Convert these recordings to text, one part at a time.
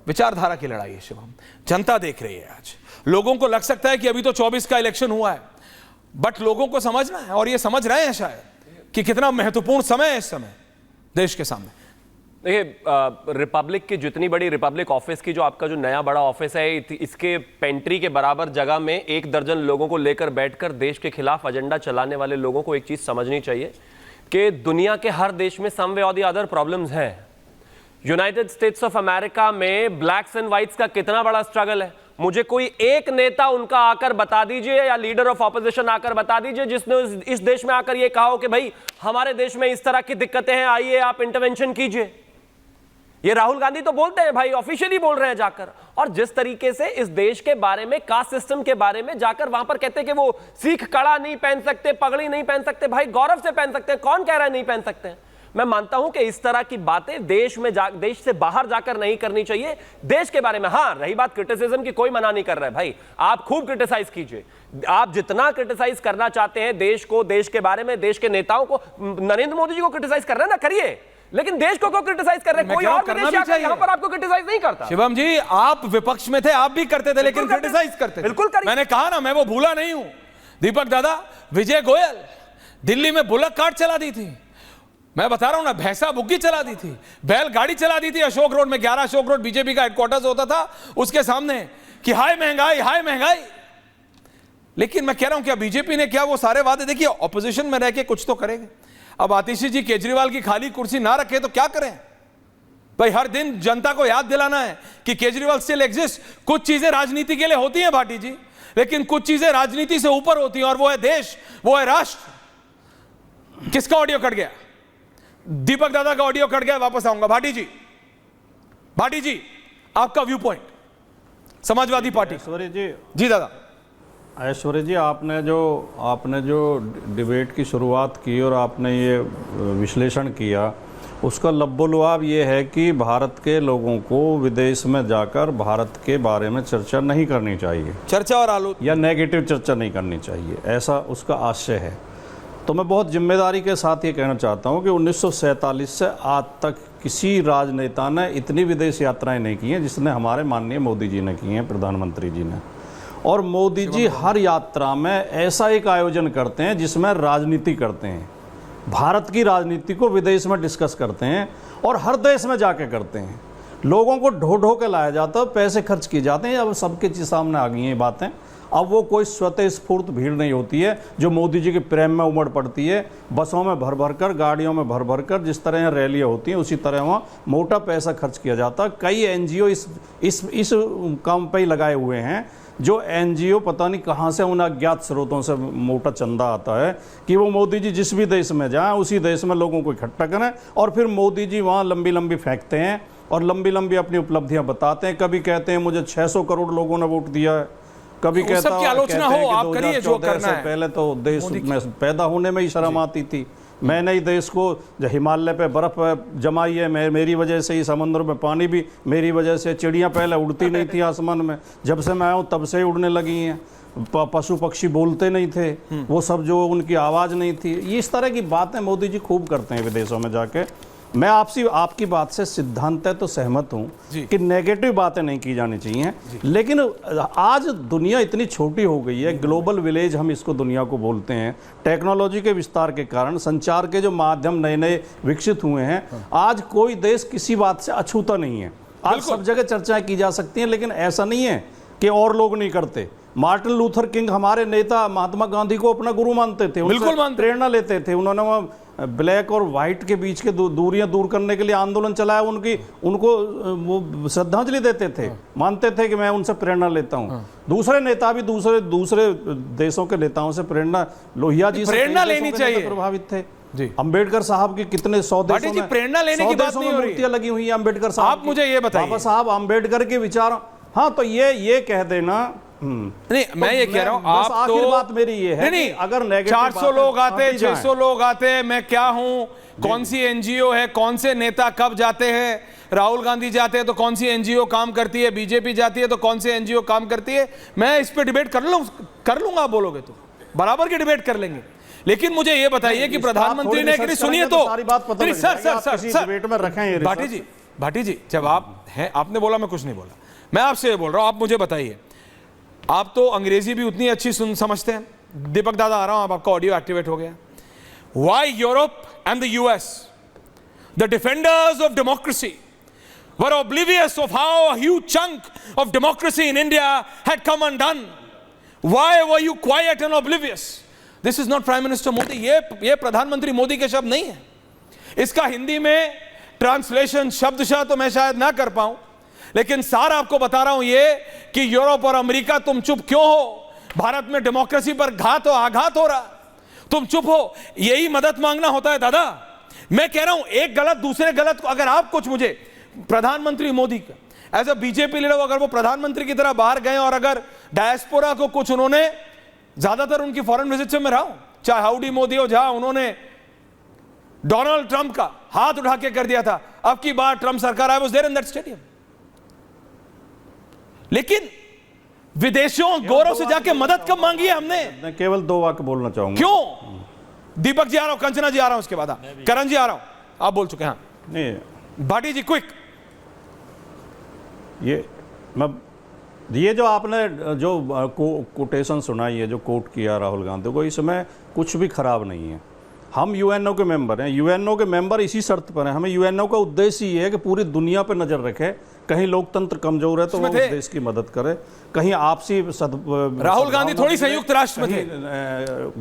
विचारधारा की लड़ाई है शिवम। जनता देख रही है आज। लोगों को लग सकता है कि अभी तो 24 का इलेक्शन हुआ है, बट लोगों को समझना है, और ये समझ रहे हैं शायद कि कितना महत्वपूर्ण समय है इस समय देश के सामने। देखिए, रिपब्लिक की जितनी बड़ी रिपब्लिक ऑफिस की जो आपका जो नया बड़ा ऑफिस है, इसके पेंट्री के बराबर जगह में 1 दर्जन लोगों को लेकर बैठकर देश के खिलाफ एजेंडा चलाने वाले लोगों को एक चीज समझनी चाहिए कि दुनिया के हर देश में सम वे और दी अदर प्रॉब्लम्स हैं। यूनाइटेड स्टेट्स ऑफ अमेरिका में ब्लैक्स एंड व्हाइट्स का कितना बड़ा स्ट्रगल है। मुझे कोई एक नेता उनका आकर बता दीजिए, या लीडर ऑफ ऑपोजिशन आकर बता दीजिए, जिसने इस देश में आकर यह कहा हो कि भाई हमारे देश में इस तरह की दिक्कतें हैं, आइए आप इंटरवेंशन कीजिए। ये राहुल गांधी तो बोलते हैं भाई, ऑफिशियली बोल रहे हैं जाकर, और जिस तरीके से इस देश के बारे में, कास्ट सिस्टम के बारे में जाकर वहां पर कहते हैं कि वो सिख कड़ा नहीं पहन सकते, पगड़ी नहीं पहन सकते। भाई गौरव से पहन सकते हैं, कौन कह रहा है नहीं पहन सकते हैं? मैं मानता हूं कि इस तरह की बातें देश से बाहर जाकर नहीं करनी चाहिए। देश के बारे में हाँ, रही बात क्रिटिसिज्म की, कोई मना नहीं कर रहा है भाई, आप खूब क्रिटिसाइज कीजिए, आप जितना क्रिटिसाइज करना चाहते हैं देश को, देश के बारे में, देश के नेताओं को। नरेंद्र मोदी जी को क्रिटिसाइज कर रहे हैं ना, करिए, लेकिन देश को क्यों क्रिटिसाइज कर रहे हैं? कोई और विदेशी यहां पर आपको क्रिटिसाइज नहीं करता। शिवम जी, आप विपक्ष में थे, आप भी करते थे, लेकिन क्रिटिसाइज करते थे। बिल्कुल करिए। मैंने कहा ना, मैं वो भूला नहीं हूं। दीपक दादा, विजय गोयल दिल्ली में बुलेट कार्ट चला दी थी, मैं बता रहा हूं ना, भैंसा बुग्गी चला दी थी, बैलगाड़ी चला दी थी अशोक रोड में। 11 अशोक रोड बीजेपी का हेडक्वार्टर्स होता था, उसके सामने कि हाय महंगाई, हाय महंगाई। लेकिन मैं कह रहा हूं, क्या बीजेपी ने क्या वो सारे वादे, देखिए ऑपोजिशन में रह के कुछ तो करेंगे। अब आतिशी जी केजरीवाल की खाली कुर्सी ना रखे तो क्या करें भाई? हर दिन जनता को याद दिलाना है कि केजरीवाल स्टिल एग्जिस्ट। कुछ चीजें राजनीति के लिए होती हैं भाटी जी, लेकिन कुछ चीजें राजनीति से ऊपर होती हैं, और वो है देश, वो है राष्ट्र। किसका ऑडियो कट गया? दीपक दादा का ऑडियो कट गया, वापस आऊंगा। भाटी जी आपका व्यू पॉइंट, समाजवादी पार्टी। ऐश्वर्य जी, जी दादा। ऐश्वर्य जी, आपने जो डिबेट की शुरुआत की और आपने ये विश्लेषण किया, उसका लब्बो-लुआब ये है कि भारत के लोगों को विदेश में जाकर भारत के बारे में चर्चा नहीं करनी चाहिए, चर्चा और आलोचना या नेगेटिव चर्चा नहीं करनी चाहिए, ऐसा उसका आशय है। तो मैं बहुत जिम्मेदारी के साथ ये कहना चाहता हूँ कि 1947 से आज तक किसी राजनेता ने इतनी विदेश यात्राएं नहीं की हैं जिसने हमारे माननीय मोदी जी ने की हैं, प्रधानमंत्री जी ने। और मोदी जी हर यात्रा में ऐसा एक आयोजन करते हैं जिसमें राजनीति करते हैं, भारत की राजनीति को विदेश में डिस्कस करते हैं, और हर देश में जाके करते हैं। लोगों को ढो ढो के लाया जाता है, पैसे खर्च किए जाते हैं। अब सबके सामने आ गई हैं बातें। अब वो कोई स्वतः स्फूर्त भीड़ नहीं होती है जो मोदी जी के प्रेम में उमड़ पड़ती है। बसों में भर भर कर, गाड़ियों में भर भर कर, जिस तरह रैलियाँ होती हैं उसी तरह वहाँ मोटा पैसा खर्च किया जाता है। कई एनजीओ इस काम पे ही लगाए हुए हैं, जो एनजीओ पता नहीं कहाँ से, उन अज्ञात स्रोतों से मोटा चंदा आता है कि वो मोदी जी जिस भी देश में जाएं उसी देश में लोगों को इकट्ठा करें, और फिर मोदी जी वहाँ लंबी लंबी फेंकते हैं और लंबी लंबी अपनी उपलब्धियाँ बताते हैं। कभी कहते हैं मुझे 600 करोड़ लोगों ने वोट दिया है, कभी कहता है आलोचना हो, आप करिए जो करना है। पहले तो देश में पैदा होने में ही शर्म आती थी। मैंने ही देश को, जो हिमालय पे बर्फ जमाई है, मेरी वजह से ही समुद्र में पानी भी मेरी वजह से, चिड़ियाँ पहले उड़ती नहीं थी आसमान में, जब से मैं आया हूँ तब से ही उड़ने लगी हैं। पशु पक्षी बोलते नहीं थे, वो सब जो उनकी आवाज़ नहीं थी। इस तरह की बातें मोदी जी खूब करते हैं विदेशों में जाके। मैं आपकी बात से सिद्धांत तो सहमत हूं कि नेगेटिव बातें नहीं की जानी चाहिए, लेकिन आज दुनिया इतनी छोटी हो गई है, ग्लोबल विलेज हम इसको दुनिया को बोलते हैं। टेक्नोलॉजी के विस्तार के कारण, संचार के जो माध्यम नए नए विकसित हुए हैं, आज कोई देश किसी बात से अछूता नहीं है। आज सब जगह चर्चाएं की जा सकती हैं, लेकिन ऐसा नहीं है कि और लोग नहीं करते। मार्टिन लूथर किंग हमारे नेता महात्मा गांधी को अपना गुरु मानते थे, उनसे प्रेरणा लेते थे। उन्होंने ब्लैक और व्हाइट के बीच के दूरियां दूर करने के लिए आंदोलन चलाया, उनको वो श्रद्धांजलि देते थे, मानते थे कि मैं उनसे प्रेरणा लेता हूं। दूसरे नेता भी दूसरे देशों के नेताओं से प्रेरणा, लोहिया जी से प्रेरणा लेनी चाहिए, प्रभावित थे। अंबेडकर साहब की कितने 100 देशों में प्रेरणा लेने की बात नहीं हो रही, मूर्तियां लगी हुई है अंबेडकर साहब। आप मुझे ये बताइए, बाबा साहब अंबेडकर के विचार, हाँ, तो ये कह देना नहीं, मैं ये कह रहा हूं, आप तो बात मेरी ये है, नहीं, अगर 400 लोग आते, 600 लोग आते, मैं क्या हूं, कौन सी एनजीओ है, कौन से नेता कब जाते हैं, राहुल गांधी जाते हैं तो कौन सी एनजीओ काम करती है, बीजेपी जाती है तो कौन सी एनजीओ काम करती है, मैं इस पे डिबेट कर लूंगा। आप बोलोगे तो बराबर की डिबेट कर लेंगे। लेकिन मुझे ये बताइए कि प्रधानमंत्री ने, सुनिए तो, सारी बात पता सर डिबेट में रखें, भाटी जी भाटी जी, जब आप हैं, आपने बोला, मैं कुछ नहीं बोला, मैं आपसे बोल रहा हूं, आप मुझे बताइए, आप तो अंग्रेजी भी उतनी अच्छी समझते हैं। दीपक दादा आ रहा हूं, आपका ऑडियो एक्टिवेट हो गया। Why Europe and the US, the defenders of democracy, were oblivious of how a huge chunk of democracy in India had come undone? Why were you quiet and oblivious? This is not Prime Minister Modi. ये प्रधानमंत्री मोदी के शब्द नहीं है। इसका हिंदी में translation शब्दशः तो मैं शायद ना कर पाऊं, लेकिन सार आपको बता रहा हूं ये कि यूरोप और अमेरिका, तुम चुप क्यों हो? भारत में डेमोक्रेसी पर घात और आघात हो रहा, तुम चुप हो। यही मदद मांगना होता है दादा। मैं कह रहा हूं, एक गलत दूसरे गलत को, अगर आप कुछ मुझे प्रधानमंत्री मोदी का एज अ बीजेपी लीडर, अगर वो प्रधानमंत्री की तरह बाहर गए और अगर डायस्पोरा को कुछ उन्होंने, ज्यादातर उनकी फॉरेन विजिट से मैं रहा हूं, चाहे हाउडी मोदी हो, जहां उन्होंने डोनाल्ड ट्रंप का हाथ उठा के कर दिया था, अब की बार ट्रंप सरकार, I was there in that stadium. लेकिन विदेशों गौरव से जाके मदद कब मांगी है हमने? मैं केवल 2 वाक्य बोलना चाहूंगा। क्यों? दीपक जी आ रहा हूं, कंचना जी आ रहा हूं, उसके बाद करण जी आ रहा हूं, आप बोल चुके हैं। हाँ नहीं, भाटी जी क्विक। ये जो आपने जो कोटेशन सुनाई है, जो कोट किया राहुल गांधी को, इसमें कुछ भी खराब नहीं है। हम यूएनओ के मेंबर हैं, यूएनओ के मेंबर इसी शर्त पर हैं। हमें यूएनओ का उद्देश्य ये है कि पूरी दुनिया पर नजर रखे, कहीं लोकतंत्र कमजोर है तो वो उस देश की मदद करे, कहीं आपसी राहुल गांधी थोड़ी संयुक्त राष्ट्र में थे,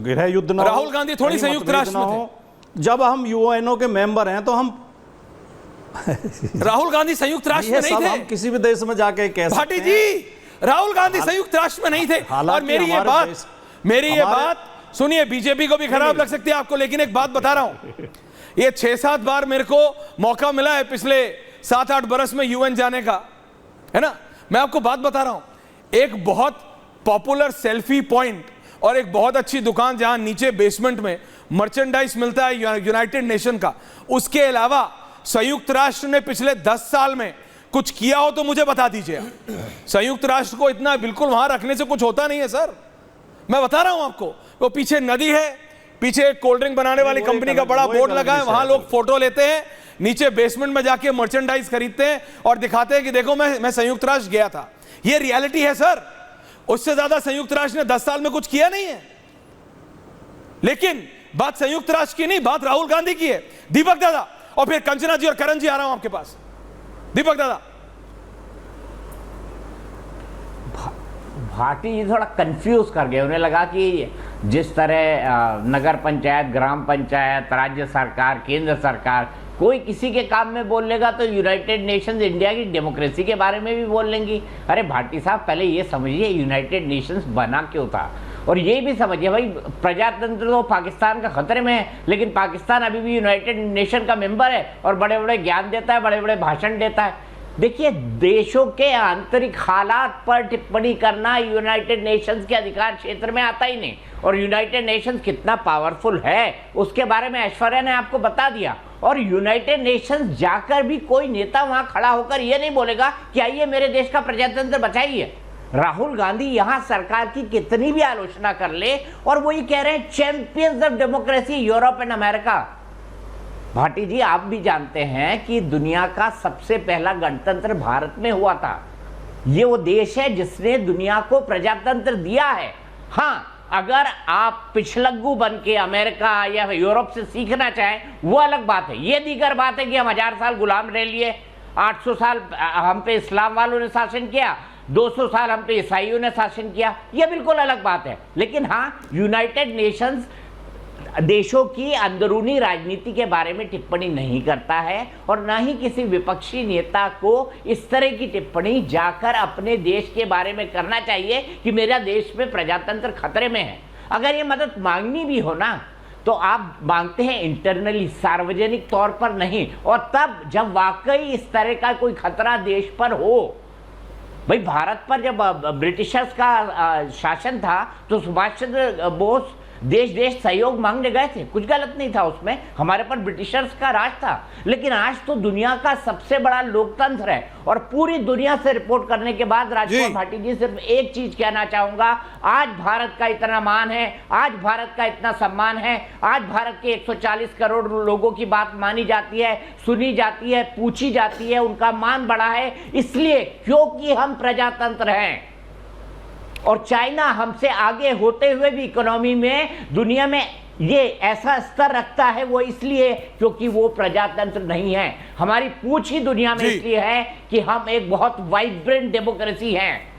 गृह युद्ध ना, राहुल गांधी थोड़ी संयुक्त राष्ट्र में थे। जब हम यूएनओ के मेंबर हैं तो हम राहुल गांधी संयुक्त राष्ट्र में नहीं थे। हम किसी भी देश में जाके कह सकते हैं। भाटी जी, राहुल गांधी संयुक्त राष्ट्र में नहीं थे। और मेरी ये बात सुनिए, बीजेपी को भी खराब लग सकती है आपको, लेकिन एक बात बता रहा हूं, ये 6-7 बार मेरे को मौका मिला है पिछले 7-8 बरस में यूएन जाने का, है ना। मैं आपको बात बता रहा हूं, एक बहुत पॉपुलर सेल्फी पॉइंट और एक बहुत अच्छी दुकान जहां नीचे बेसमेंट में मर्चेंडाइज मिलता है यूनाइटेड नेशन का, उसके अलावा संयुक्त राष्ट्र ने पिछले 10 साल में कुछ किया हो तो मुझे बता दीजिए। संयुक्त राष्ट्र को इतना बिल्कुल वहां रखने से कुछ होता नहीं है सर, मैं बता रहा हूं आपको। वो पीछे नदी है, पीछे एक कोल्ड ड्रिंक बनाने वाली कंपनी का बड़ा बोर्ड लगा है, वहां लोग फोटो लेते हैं, नीचे बेसमेंट में जाके मर्चेंडाइज खरीदते हैं और दिखाते हैं कि देखो मैं संयुक्त राष्ट्र गया था। ये रियलिटी है सर। उससे ज्यादा संयुक्त राष्ट्र ने 10 साल में कुछ किया नहीं है। लेकिन बात संयुक्त राष्ट्र की नहीं, बात राहुल गांधी की है। दीपक दादा और फिर कंचना जी और करण जी आ रहा हूं आपके पास। दीपक दादा। भाटी जी थोड़ा कंफ्यूज कर गए, उन्हें लगा कि जिस तरह नगर पंचायत, ग्राम पंचायत, राज्य सरकार, केंद्र सरकार कोई किसी के काम में बोल लेगा तो यूनाइटेड नेशंस इंडिया की डेमोक्रेसी के बारे में भी बोल लेंगी। अरे भाटी साहब, पहले ये समझिए यूनाइटेड नेशंस बना क्यों था, और ये भी समझिए भाई, प्रजातंत्र तो पाकिस्तान का खतरे में है, लेकिन पाकिस्तान अभी भी यूनाइटेड नेशन का मेंबर है और बड़े बड़े ज्ञान देता है, बड़े बड़े भाषण देता है। देखिए, देशों के आंतरिक हालात पर टिप्पणी करना यूनाइटेड नेशंस के अधिकार क्षेत्र में आता ही नहीं, और यूनाइटेड नेशंस कितना पावरफुल है उसके बारे में ऐश्वर्या ने आपको बता दिया। और यूनाइटेड नेशंस जाकर भी कोई नेता वहां खड़ा होकर ये नहीं बोलेगा कि आइए मेरे देश का प्रजातंत्र बचाइए। राहुल गांधी यहां सरकार की कितनी भी आलोचना कर ले और वो ये कह रहे हैं champions of democracy Europe and America. Bhati ji, आप भी जानते हैं कि दुनिया का सबसे पहला गणतंत्र भारत में हुआ था। ये वो देश है जिसने दुनिया को प्रजातंत्र दिया है। हाँ, अगर आप पिछलग्गू बन के अमेरिका या यूरोप से सीखना चाहें वो अलग बात है। ये दीगर बात है कि हम 1000 साल गुलाम रह लिए, 800 साल हम पे इस्लाम वालों ने शासन किया, 200 साल हम पे ईसाइयों ने शासन किया, ये बिल्कुल अलग बात है। लेकिन हाँ, यूनाइटेड नेशंस देशों की अंदरूनी राजनीति के बारे में टिप्पणी नहीं करता है, और ना ही किसी विपक्षी नेता को इस तरह की टिप्पणी जाकर अपने देश के बारे में करना चाहिए कि मेरा देश में प्रजातंत्र खतरे में है। अगर ये मदद मांगनी भी हो ना तो आप मांगते हैं इंटरनली, सार्वजनिक तौर पर नहीं, और तब जब वाकई इस तरह का कोई खतरा देश पर हो। भाई, भारत पर जब ब्रिटिशर्स का शासन था तो सुभाष चंद्र बोस देश देश सहयोग मांगने गए थे, कुछ गलत नहीं था उसमें, हमारे पर ब्रिटिशर्स का राज था। लेकिन आज तो दुनिया का सबसे बड़ा लोकतंत्र है और पूरी दुनिया से रिपोर्ट करने के बाद राजकुमार भाटी जी सिर्फ एक चीज कहना चाहूंगा, आज भारत का इतना मान है, आज भारत का इतना सम्मान है, आज भारत के 140 करोड़ लोगों की बात मानी जाती है, सुनी जाती है, पूछी जाती है, उनका मान बढ़ा है, इसलिए क्योंकि हम प्रजातंत्र हैं। और चाइना हमसे आगे होते हुए भी इकोनॉमी में दुनिया में ये ऐसा स्तर रखता है, वो इसलिए क्योंकि वो प्रजातंत्र नहीं है। हमारी पूछ ही दुनिया में इसलिए है कि हम एक बहुत वाइब्रेंट डेमोक्रेसी हैं।